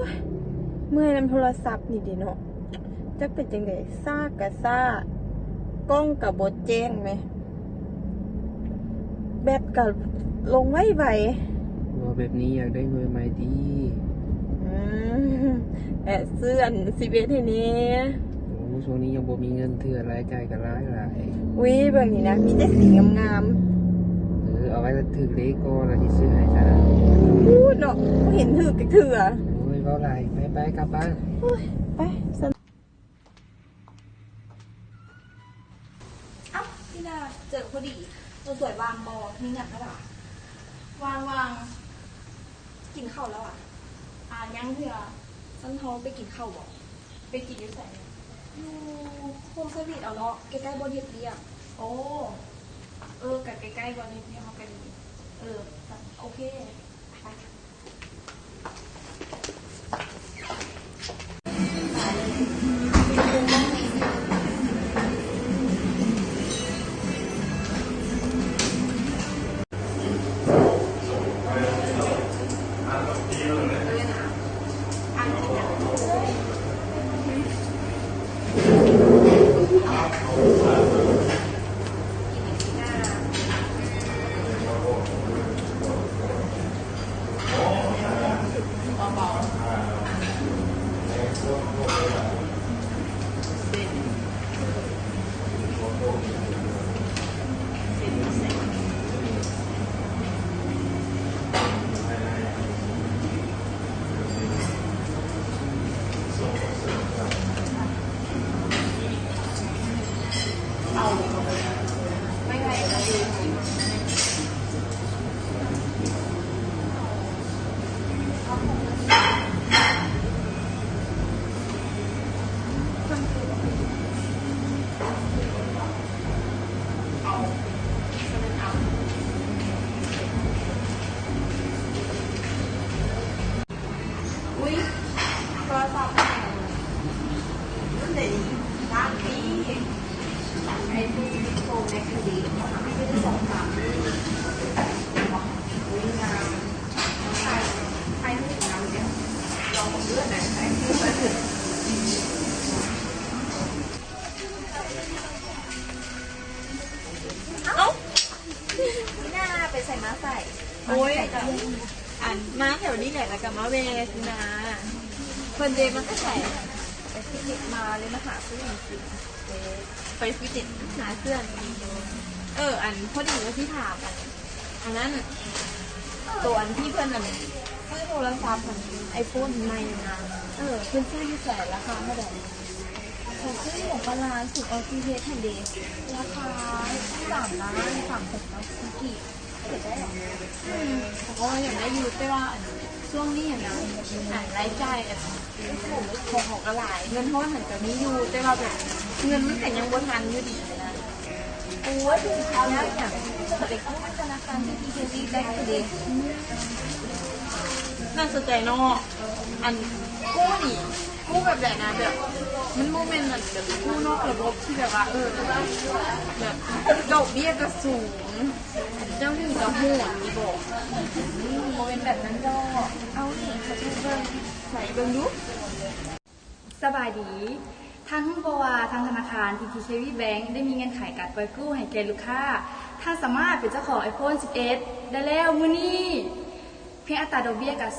ยเมื่อยน้ำโทรศัพท์นี่ดิเนาะจะเป็นจังไดซ่ากะซ่ากล้องกับบดแจ้งไหมแบตกับลงไว้ไหวว่าแบบนี้อยากได้มือใหม่ดีเสื้อน11ให้นี้โอ้ช่วงนี้ยังบ่มีเงินเถื่อรายจ่ายกับรายหลายวิเบิ่งนี่นะมีแต่สีงามเอาไว้ถือเลโก้แล้วที่ซื้อให้จ้าพูดเนาะก็เห็นถือเถื่อโอ้ยเว้าหลายไปกลับบ้านไปเอ้าพี่นาเจอพอดีตัวสวยวางบอมีเงินแล้วหรอวางกินข้าวแล้วยังเถอะฉันท้องไปกินข้าวบอกไปกินยุ่ใส่อยู่โฮมเซอร์วิสเอาเนาะใกล้ๆบริษัทเรียกโอ้กับใกล้ๆบริษัทเรียกเขากันดีโอเคไปไม่ไงนะดูอุ้ยโทรศัพท์รุ่นไหนร้านนี้ไอ้ที่โฟมในคดีไม่ได้2-3อุ้ยงามใครที่งามเนี่ยลองเลือกไหนใครที่มาถึงเอ้าพี่นาไปใส่มาใส่โอ้ยมาแถวนี้แหละแล้วกับมาเวสินะคนเดมันก็ใส่ไปฟิตเนสมาเลยมาหาซื้อจริงไปฟิตเนสหาเสื้อพอดีว่าที่ถามอันนั้นตัวอันที่เพื่อนซื้อโทรศัพท์ไอโฟนใหม่นะเพื่อนซื้อที่แสนราคาเท่าไหร่ผมซื้อของปลาสุกออซีเทสแฮนเดย์ราคา3,360กี่เก็บได้หรอเพราะว่าอย่างได้ยูแต่ว่าช่วงนี้อย่างนั้นรายจ่ายของอะไรเงินเพราะว่าหันจากนี้ยูแต่ว่าแบบเงินมันแต่ยังบนทันอยู่ดีนะโอ้ยเอาแล้วอย่างเด็กกู้ธนาคารที่ทีเคได้เลยน่าสนใจเนาะอันกู้นี่กู้แบบไหนนะแบบมันโมเมนต์แบบกู้นอกระบบที่แบบว่าแบบดอกเบี้ยก็สูงเจ้าหนี้ก็โหดมีบอกโมเมนต์แบบนั้นก็เอานี่เขาจะเบิ่งใส่เบิ่งดูสบายดีทางหุ้นบวาทางธนาคาร TTKV Bank ได้มีเงื่อนไขการปล่อยกู้ให้แก่ลูกค้าท่านสามารถเป็นเจ้าของ iPhone 11 ได้แล้วมื้อนี้เพียงอัตราดอกเบี้ยกับ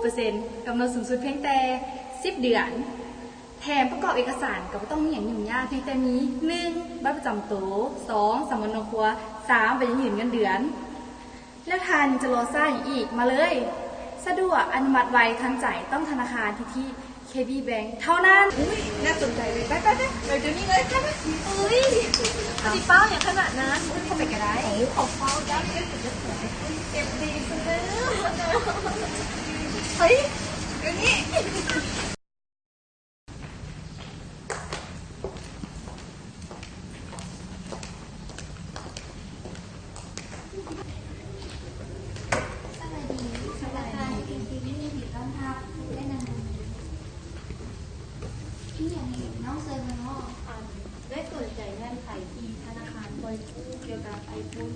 0% กำหนดสูงสุดเพียงแต่10 เดือนแถมประกอบเอกสารก็ไม่ต้องมีอย่างยุ่งยากเพียงแต่มี 1. บัตรประจำตัว 2. สำเนาครัว 3. ใบยืนเงินเดือนแล้วทานจะรอสร้างอีกมาเลยสะดวกอนุมัติไวทันใจต้องธนาคารที่ KB Bank เท่านั้นน่าสนใจเลยไปเดี๋ยวนี้เลยค่ะจีเป้าอย่างขนาดนั้นเข้าไปก็ได้ของเป้าได้เก็บดีเสมอเฮ้ยเดี๋ยวนี้ได้สนใจเงื่อนไขที่ธนาคารปล่อยกู้เกี่ยวกับ iPhone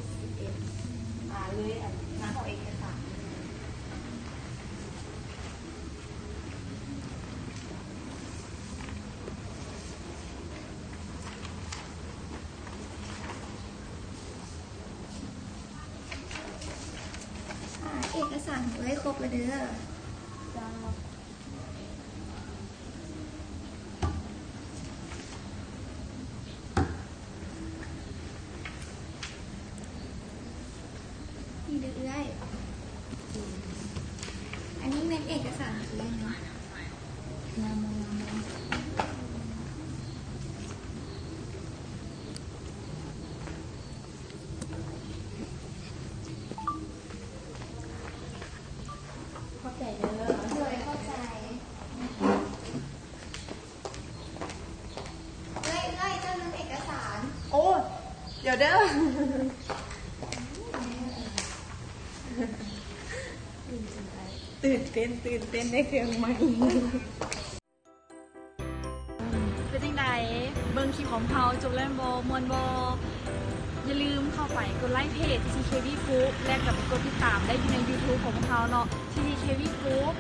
11เลยมาขอเอกสาร ารของเอ้ยครบแล้วเด้อ จ้า นี่เด้อเอ้ยอันนี้เป็นเอกสารของเอ้ยเนาะ งามงาม เข้าใจเด้อ โดยเข้าใจเอ้ยเจ้านั้นเอกสาร โอ้เดี๋ยวเด้อตื่นเต้นได้เครื่องใหม่ เป็นจังใดเบิ่งคลิปของเราจบแล้วบ่ม่วนบ่อย่าลืมเข้าไปกดไลค์เพจ TTKV Group และกลับไปกดติดตามได้ที่ใน YouTube ของเราเนาะ TTKV Group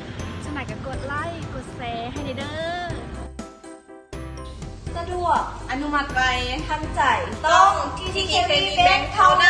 ฉะนั้นก็กดไลค์กดแชร์ให้เด้อ สะดวกอนุมัติไวทันใจต้องที่ TTKV Bank เท่านั้น